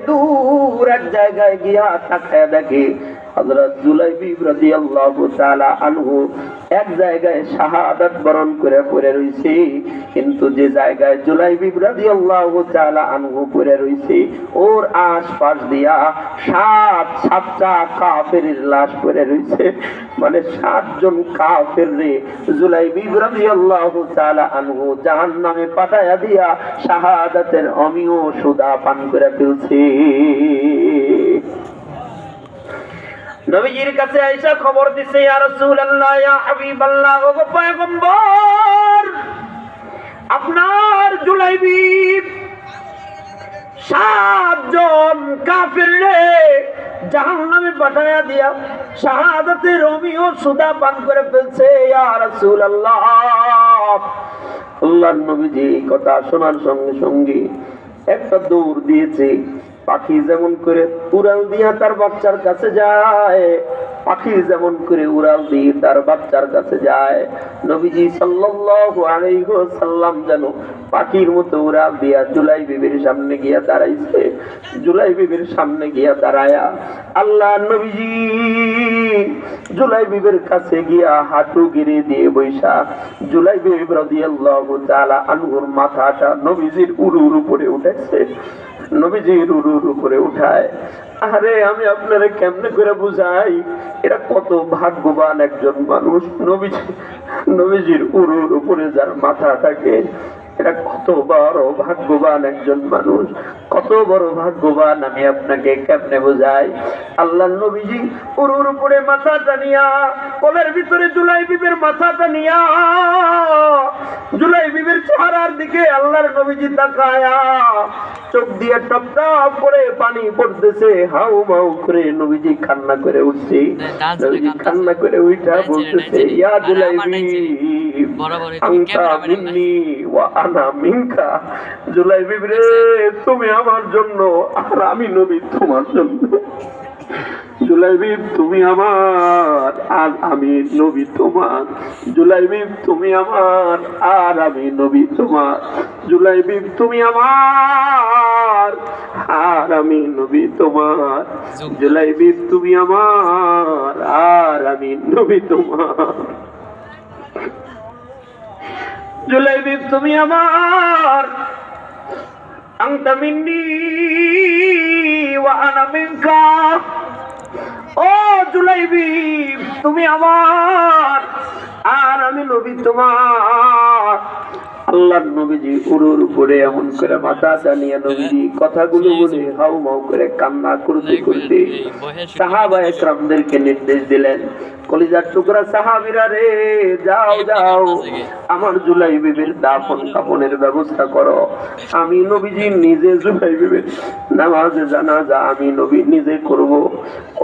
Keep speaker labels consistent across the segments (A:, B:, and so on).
A: দূর এক জায়গায় গিয়া তাকায় দেখে হযরত জুলাইবিব রাদিয়াল্লাহু তাআলা আনহু এক জায়গায় শাহাদাত বরণ করে পড়ে রইছে। কিন্তু যে জায়গায় জুলাইবিব রাদিয়াল্লাহু তাআলা আনহু পড়ে রইছে ওর আশপাশ দিয়া সাতটা কাফেরের লাশ পড়ে রইছে। মানে 7 জন কাফের রে জুলাইবিব রাদিয়াল্লাহু তাআলা আনহু জাহান্নামে পাঠায়া দিয়া শাহাদাতের অমিয় সুদা পান করে ফেলছে। নবীজির কাছে আয়েশা খবর দিছে, ইয়া রাসূলুল্লাহ, ইয়া হাবিবাল্লাহ, ও পয়গম্বর, আপনার জুলাইবিব 7 জন কাফেররে জাহান্নামে পাঠায়া দিয়া শাহাদাতের অমিয় সুদা পান করে ফেলছে। ইয়া রাসূলুল্লাহ, আল্লাহর নবীজি কথা শোনার সঙ্গে সঙ্গে একটা দৌড় দিয়েছে। পাখি যেমন করে উড়াল দিয়া তার বাচ্চার কাছে যায়, পাখি যেমন করে উড়াল দিয়ে তার বাচ্চার কাছে যায়, নবীজি সাল্লাল্লাহু আলাইহি ওয়াসাল্লাম যেন পাখির মতো উড়াল দিয়া জুলাইবিবের সামনে গিয়া দাঁড়াইছে। জুলাইবিবের সামনে গিয়া দাঁড়ায়া আল্লাহ নবীজি জুলাইবিবের কাছে গিয়া হাঁটু গিরে দিয়ে বৈশা জুলাইবিব রাদিয়াল্লাহু তাআলা আনহুর মাথাটা নবীজির উরুর উপরে উঠেছে। নবীজির উরুর উপরে উঠায়, আরে আমি আপনারে কেমনে করে বুঝাই, এটা কত ভাগ্যবান একজন মানুষ। নবীজির উরুর উপরে যার মাথা থাকে এটা কত বড় ভাগ্যবান একজন মানুষ, কত বড় ভাগ্যবান আমি আপনাকে কেমনে বোঝাই। আল্লাহ নবীজি উরুর উপরে মাথাটা নিয়া কোলের ভিতরে জুলাইবিবের মাথাটা নিয়া জুলাইবিবের চেহারার দিকে আল্লাহর নবীজি তাকায়া চোখ দিয়ে টপ টপ করে পানি পড়তেছে, হাউ মাউ করে নবীজি কান্না করে উঠছে। নবীজি কান্না করে উঠা বলতেছে, ইয়া জুলাইবিব আনতা মিন্নি ওয়া আনা মিনকা। জুলাইবিব রে, তুমি আমার জন্য আর আমি নবী তোমার জন্য। জুলাইবিব তুমি আমার আর আমি নবী তোমার। জুলাইবিব তুমি আমার আর আমি নবী তোমার। জুলাইবিব তুমি আমার আর আমি নবী তোমার। জুলাইবিব তুমি আমার আর আমি নবী তোমার। জুলাইবিব তুমি আমার, আনতা মিন্নি ওয়া আনা মিনকা। ও জুলাইবিব তুমি আমার আর আমি নবী তোমার। আল্লাহর নবীজি উরুর উপরে এমন করে মাথাটা নিয়ে নবীজি কথাগুলো বলে হাউ মাউ করে কান্না করতে করতে সাহাবায়ে কেরামদেরকে নির্দেশ দিলেন, কলিজার টুকরা সাহাবীরা রে, যাও যাও আমার জুলাইবিবের দাফন কাফনের ব্যবস্থা করো। আমি নবীজি নিজে জুলাইবিবের নামাজে জানাজা আমি নবী নিজে করব,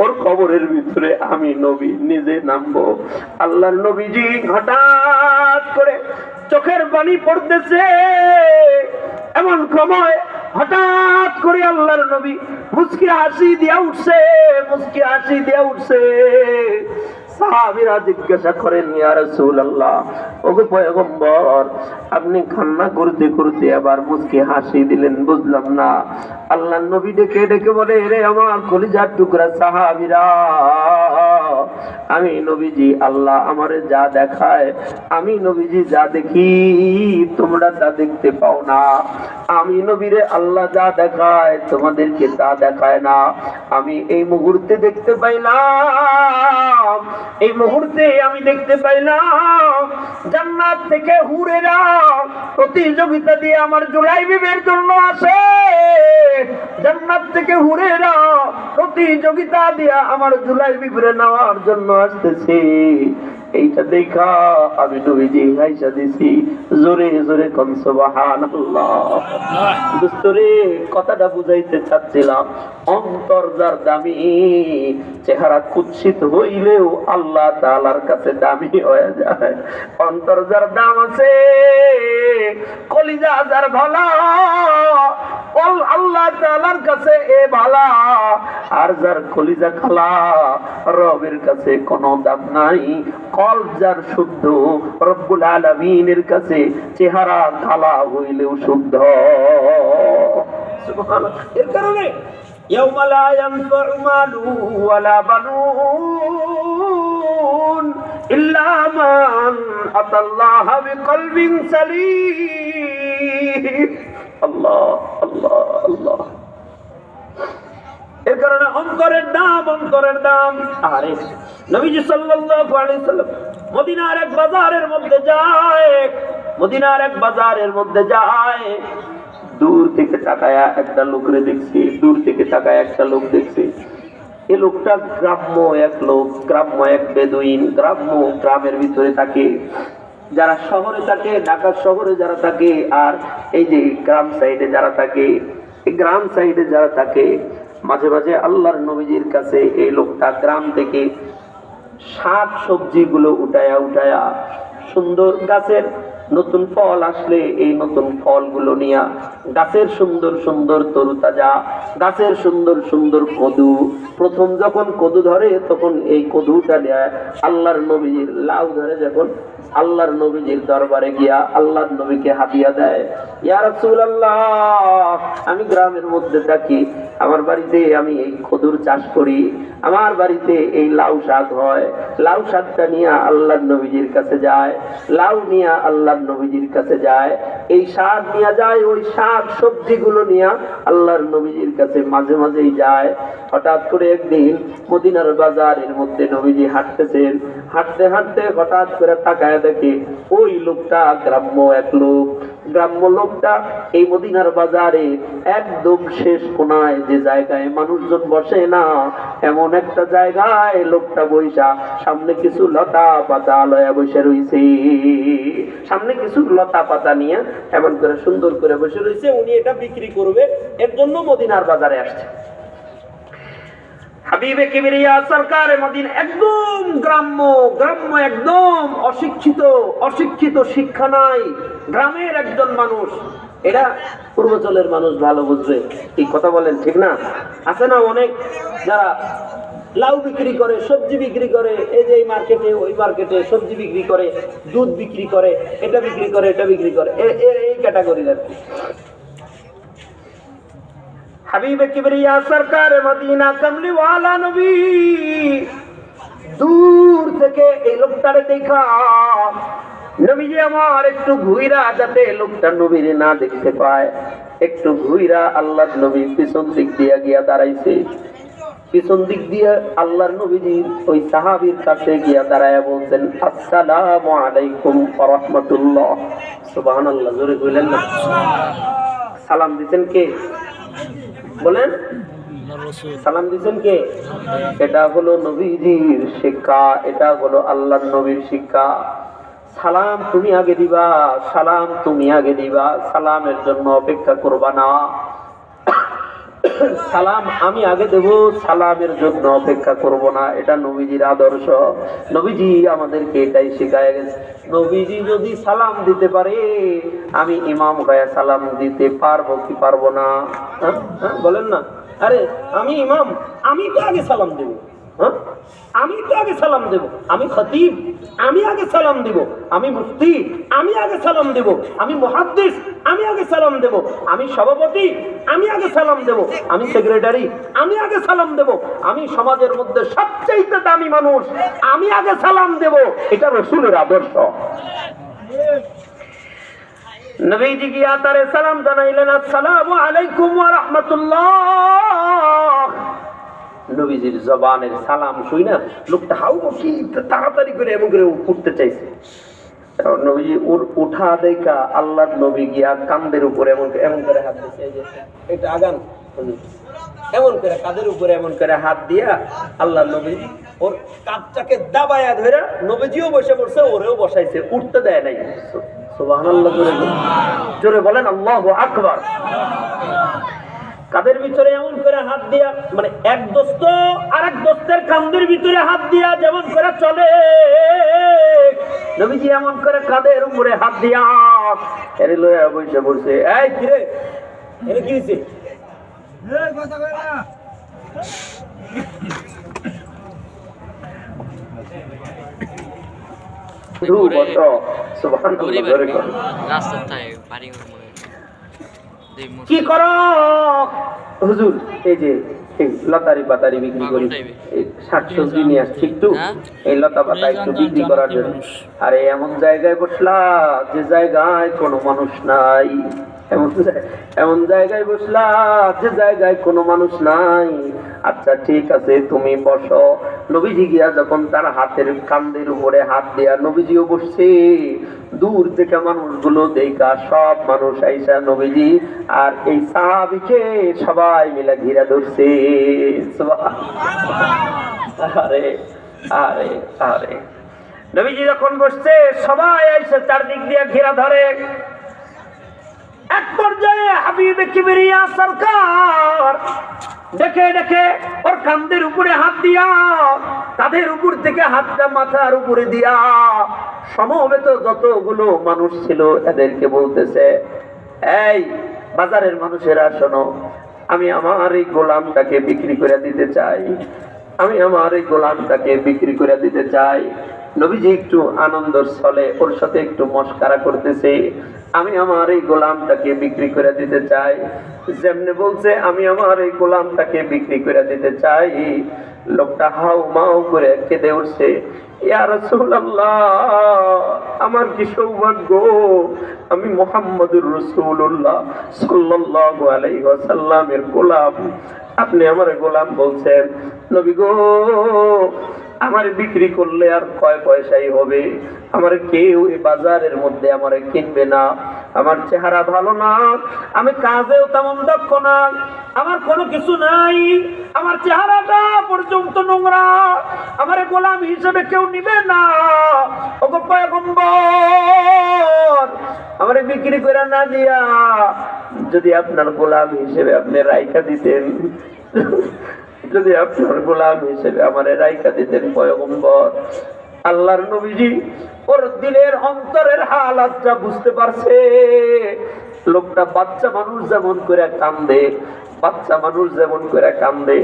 A: ওর কবরের ভিতরে আমি নবী নিজে নামবো। আল্লাহর নবীজি হঠাৎ করে চোখের পানি পড়তেছে, এমন সময় হঠাৎ করে আল্লাহর নবী মুস্কি হাসি দিয়া উঠছে, মুস্কি হাসি দিয়া উঠছে। সাহাবীরা জিজ্ঞাসা করেন, ইয়া রাসূলুল্লাহ, ওগো পয়গম্বর, আপনি কান্না করতে করতে আবার মুস্কি হাসি দিলেন, বুঝলাম না। আল্লাহর নবী ডেকে ডেকে বলে, রে আমার কলিজার টুকরা সাহাবীরা, আমি নবীজি আল্লাহ আমারে যা দেখায়, আমি নবীজি যা দেখি তোমরা তা দেখতে পাও না। আমি নবীরে আল্লাহ যা দেখায় তোমাদেরকে তা দেখায় না। আমি এই মুহূর্তে দেখতে পাইলাম, এই মুহূর্তে আমি দেখতে পাইলাম জান্নাত থেকে হুরেরা প্রতিযোগিতা দিয়ে আমার জুলাইবিবের জন্য আসে। জান্নাত থেকে হুরেরা প্রতিযোগিতা দিয়ে আমার জুলাইবিবরে নেওয়ার জন্য আসতেছে। এইটা দেখা আমি নবীজি হাইসা দিছি, জোরে জোরে কোন সুবহানাল্লাহ। দোস্তরে কথাটা বুঝাইতে চাচ্ছিলাম, অন্তর যার দামি, চেহারা কুৎসিত হইলেও আল্লাহ তাআলার কাছে দামি হয়ে যায়। অন্তর যার দাম আছে, কলিজা যার ভালো, আল্লাহ তাআলার কাছে এ ভালা। আর যার কলিজা খালা, রবের কাছে কোনো দাম নাই। কলব যার শুদ্ধ, রব্বুল আলামিনের কাছে চেহারা কালা হইলেও শুদ্ধ। সুবহানাল্লাহ। এর কারণে ইয়াউমা লা ইয়ানফাউ মালু ওয়ালা বানুন ইল্লা মান আতাল্লাহা বিকলবিন সালিম। আল্লাহ আল্লাহ আল্লাহ। এর কারণে অন্তরের দাম। আরে নবীজি সাল্লাল্লাহু আলাইহি সাল্লাম মদিনার এক বাজারের মধ্যে যায়, দূর থেকে তাকায়া একটা লোকরে দেখছি, এই লোকটা গ্রাম্য এক বেদুইন, গ্রামের ভিতরে থাকে। যারা শহরে থাকে, ঢাকা শহরে যারা থাকে, আর এই যে গ্রাম সাইডে যারা থাকে, এই গ্রাম সাইডে যারা থাকে, মাঝে মাঝে আল্লাহর নবীজির কাছে এই লোকটা গ্রাম থেকে শাক সবজি গুলো উঠায়া সুন্দর গাছের নতুন ফল আসলে এই নতুন ফলগুলো নিয়ে গাছের সুন্দর সুন্দর তরুতাজা, গাছের সুন্দর সুন্দর কদু, প্রথম যখন কদু ধরে তখন এই কদুটা নিয়ে আল্লাহর নবীজির, লাউ ধরে যখন আল্লাহর নবীজির দরবারে গিয়া আল্লাহর নবীকে হাদিয়া দেয়। ইয়া রাসূলুল্লাহ, আমি গ্রামের মধ্যে থাকি, আমার বাড়িতে আমি এই কদুর চাষ করি, আমার বাড়িতে এই লাউ শাক হয়, লাউ শাকটা নিয়ে আল্লাহর নবীজির কাছে যায়, লাউ নিয়ে আল্লাহর নবীজির কাছে যায়, এই শাক নিয়ে যায়, ওই শাক সবজিগুলো নিয়ে আল্লাহর নবীজির কাছে মাঝে মাঝেই যায়। হঠাৎ করে একদিন মদিনার বাজারের মধ্যে নবীজি হাঁটতেছেন, হাঁটতে হাঁটতে হঠাৎ করে তাকায় দেখে ওই লোকটা গ্রাম্য লোকটা এই মদিনার বাজারে একদম শেষ কোনায়, যে জায়গায় মানুষজন বসে না এমন একটা জায়গায় লোকটা বইসা, সামনে কিছু লতা পাতা লয়া বসে রইছে, সামনে কিছু লতা পাতা নিয়ে এমন করে সুন্দর করে বসে রইছে। উনি এটা বিক্রি করবে, এর জন্য মদিনার বাজারে আসছে। হাবিবে কিবরিয়া সরকারে মদিনা একদম গ্রাম্য, একদম অশিক্ষিত, শিক্ষা নাই, গ্রামের একজন মানুষ। এটা পূর্বাঞ্চলের মানুষ ভালো বুঝবে, এই কথা বলেন ঠিক না? আছে না অনেক যারা লাউ বিক্রি করে, সবজি বিক্রি করে, এই যে এই মার্কেটে ওই মার্কেটে সবজি বিক্রি করে, দুধ বিক্রি করে, এটা বিক্রি করে, এই ক্যাটাগরির আর কি। হাবিবে কিবরিয়া সরকার মদিনা কামলিওয়ালা নবী দূর থেকে এই লোকটারে দেখা, নবীজি আমার একটু ঘুইরা, যাতে লোকটা নবীর না দেখতে পায়, একটু ঘুইরা আল্লাহর নবী পিছন দিক দিয়ে গিয়া দাঁড়াইছে। পিছন দিক দিয়ে আল্লাহর নবীজি ওই সাহাবীর কাছে গিয়া দাঁড়ায়া বলছেন, আসসালামু আলাইকুম ওয়া রাহমাতুল্লাহ। সুবহানাল্লাহ, জোরে কইলেন না? সালাম দিতেন কে? বলেন, সালাম দিতেন কে? এটা হলো নবীজির শিক্ষা, এটা হলো আল্লাহর নবীর শিক্ষা। সালাম তুমি আগে দিবা, সালামের জন্য অপেক্ষা করবা না। সালাম আমি আগে দেব, সালামের জন্য অপেক্ষা করব না, এটা নবীজির আদর্শ। নবীজি আমাদেরকে এটাই শিখায় গেছে। নবীজি যদি সালাম দিতে পারে, আমি ইমাম হয়ে সালাম দিতে পারবো কি পারবো না? বলেন না? আরে আমি ইমাম, আমি তো আগে সালাম দেব, আমি খতিব, আমি আগে সালাম দেব, আমি মুফতি, আমি আগে সালাম দেব, আমি মুহাদ্দিস, আমি আগে সালাম দেব, আমি সভাপতি, আমি আগে সালাম দেব, আমি সেক্রেটারি, আমি আগে সালাম দেব, আমি সমাজের মধ্যে সবচেয়ে দামি মানুষ, আমি আগে সালাম দেব। এটা রাসূলের আদর্শ। নবীজি গিয়া তারে সালাম জানাইলেন, আসসালামু আলাইকুম ওয়া রাহমাতুল্লাহ। নবীজির জবানের সালাম শুই না লোকটা হাউকি তাড়াতাড়ি করে এমন করে উঠতে চাইছে। নবীজি উঠা দেখা আল্লাহর নবী গিয়া কাঁধের উপরে এমন করে হাত দিয়েছে, এই যে এটা আগান, এমন করে কাঁধের উপরে এমন করে হাত দিয়া আল্লাহর নবী ওর কাঁধটাকে দাবায়া ধরে নবীজিও বসে পড়ছে, ওরেও বসাইছে, উঠতে দেয় নাই। সুবহানাল্লাহ, জোরে বলেন আল্লাহু আকবার। কাদের ভিতরে এমন করে হাত দিয়া, মানে এক দোস্ত আরেক দোস্তের কাঁধের ভিতরে হাত দিয়া যেমন করে চলে, নবীজি এমন করে কাঁধের উপরে হাত দিয়া এর লয়া বসে পড়ছে। এই কিরে, এর কি হইছে? এই কথা কই না, সুবহানাল্লাহ, জোরে কর। রাস্তা থাকে বাড়ি ঘর মনে কি করো হুজুর? এই যে লতারি পাতারি বিক্রি করি, শাকসবজি নিয়ে আসছি একটু, এই লতা পাতা একটু বিক্রি করার জন্য। আরে এমন জায়গায় বসলা যে জায়গায় কোনো মানুষ নাই, এমন জায়গায় বসলা যে জায়গায় কোনো মানুষ নাই। আচ্ছা ঠিক আছে, তুমি বসো। নবীজি গিয়া যখন তার হাতের কান্দের উপরে হাত দিয়া নবীজিও বসছে, দূর থেকে মানুষগুলো দেখা সব মানুষ আইসা নবীজি আর এই সাহাবীকে সবাই মিলে ঘিরে ধরছে। আরে আরে আরে নবীজি যখন বসছে সবাই আইসা চারদিক দিয়ে ঘিরা ধরে। এক পর্যায়ে হাবিবে কিবরিয়া সরকার দেখে দেখে ওর কান্দের উপরে হাত দিয়া, তাদের উপর থেকে হাতটা মাথার উপরে দিয়া সমবেত যতগুলো মানুষ ছিল এদেরকে বলতেছে, এই বাজারের মানুষেরা শোনো, আমি আমার এই গোলামটাকে বিক্রি করে দিতে চাই, আমি আমার এই গোলামটাকে বিক্রি করে দিতে চাই। নবীজি একটু আনন্দের ছলে ওর সাথে একটু মস্কারা করতেছে, আমি আমার এই গোলামটাকে বিক্রি করে দিতে চাই। যেমনি বলছে আমি আমার এই গোলামটাকে বিক্রি করে দিতে চাই, লোকটা হাউ মাউ করে কেঁদে উঠছে, ইয়া রাসূলুল্লাহ, আমার কি সৌভাগ্য, আমি মুহাম্মদুর রাসূলুল্লাহ সাল্লাল্লাহু আলাইহি ওয়াসাল্লামের গোলাম, আপনি আমার গোলাম বলছেন। নবী গো, আমার বিক্রি করলে আর কয় পয়সাই হবে, আমার কেউ এই বাজারের মধ্যে আমার কিনবে না, আমার চেহারা ভালো না, আমি কাজেও তেমন দক্ষ না, আমার কোনো কিছু নাই, আমার চেহারাটা পর্যন্ত নোংরা, আমার গোলাম হিসেবে কেউ নিবে না। ওগো পয়গম্বর, আমারে বিক্রি করে না দিয়া যদি আপনার গোলাম হিসেবে আপনি রাইখা দিতেন, যদি আপনার গোলাম হিসেবে আমারে রাইখা দিতেন পয়গম্বর। আল্লাহর নবীজি ওর দিলের অন্তরের হালাতটা বুঝতে পারছে। লোকটা বাচ্চা মানুষ যেমন করে কান্দে, বাচ্চা মানুষ যেমন করে কান্দে,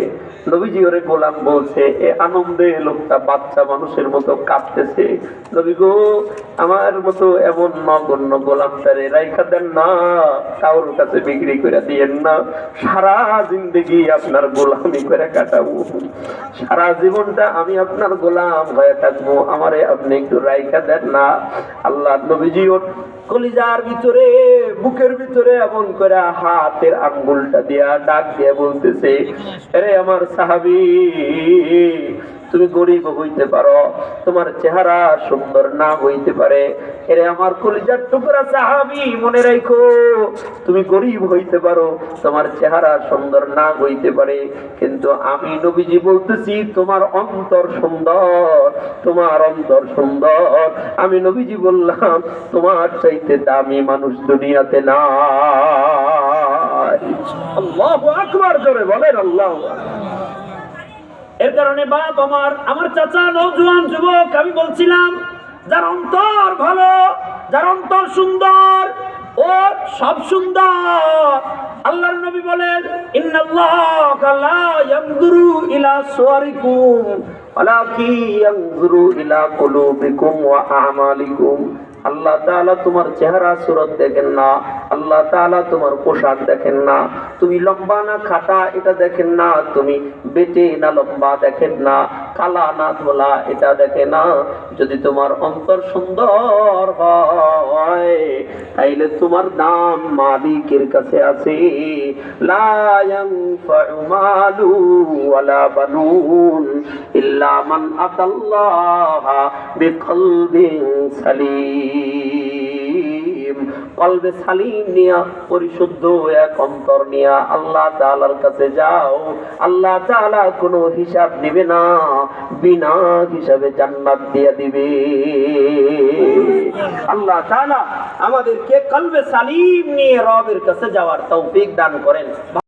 A: নবীজি ওরে গোলাম বলছে, এ আনন্দে লোকটা বাচ্চা মানুষের মতো কাঁদতেছে। নবী গো, আমার মতো এমন নগণ্য গোলামটারে রাইখা দেন না, কারোর কাছে বিক্রি করে দিয়েন না, সারা জিন্দগি আপনার গোলামি করে কাটাবো, সারা জীবনটা আমি আপনার গোলাম হয়ে থাকবো, আমারে আপনি একটু রাইখা দেন না। আল্লাহ নবীজি ওর কলিজার ভিতরে, বুকের ভিতরে এমন করে হাতের আঙ্গুলটা দিয়া ডাক দিয়ে বলতেছে, আরে আমার সাহাবী, তুমি গরিব হইতে পারো, তোমার চেহারা সুন্দর না হইতে পারে, এরে আমার কলিজার টুকরা সাহাবী, মনে রাখো, তুমি গরিব হইতে পারো, তোমার চেহারা সুন্দর না হইতে পারে, কিন্তু আমি নবীজি বলতেছি তোমার অন্তর সুন্দর, তোমার অন্তর সুন্দর। আমি নবীজি বললাম, তোমার চাইতে দামি মানুষ দুনিয়াতে নাই। আল্লাহু আকবার, জোরে বলেন আল্লাহু আকবার। এর কারণে বাপ আমার চাচা নওজোয়ান যুবক, আমি বলছিলাম, যার অন্তর ভালো, যার অন্তর সুন্দর, ও সব সুন্দর। আল্লাহর নবী বলেন, ইন্নাল্লাহা লা ইয়ানজুরু ইলা সুওয়ারিকুম ওয়ালাকিন ইয়ানজুরু ইলা কুলুবিকুম ওয়া আমালিকুম। আল্লাহ তাআলা তোমার চেহারা সুরত দেখেন না, আল্লাহ তাআলা তোমার পোশাক দেখেন না, তুমি লম্বা না খাটা এটা দেখেন না, তুমি বেটে না লম্বা দেখেন না, কালা না ধোলা এটা দেখে না। যদি তোমার অন্তর সুন্দর হয় তাইলে তোমার দাম মালিকের কাছে আছে। লা ইয়ানফাউ মালু ওয়ালা বানুন ইল্লা মান আতাল্লাহা বিকলবিন সালিম। কলবে সালিম নিয়া, পরিশুদ্ধ এক অন্তর নিয়া আল্লাহ তাআলার কাছে যাও, আল্লাহ তাআলা কোনো হিসাব দিবে না, বিনা হিসাবে জান্নাত দিয়ে দিবে। আল্লাহ তাআলা আমাদেরকে কলবে সালিম নিয়ে রবের কাছে যাওয়ার তৌফিক দান করেন।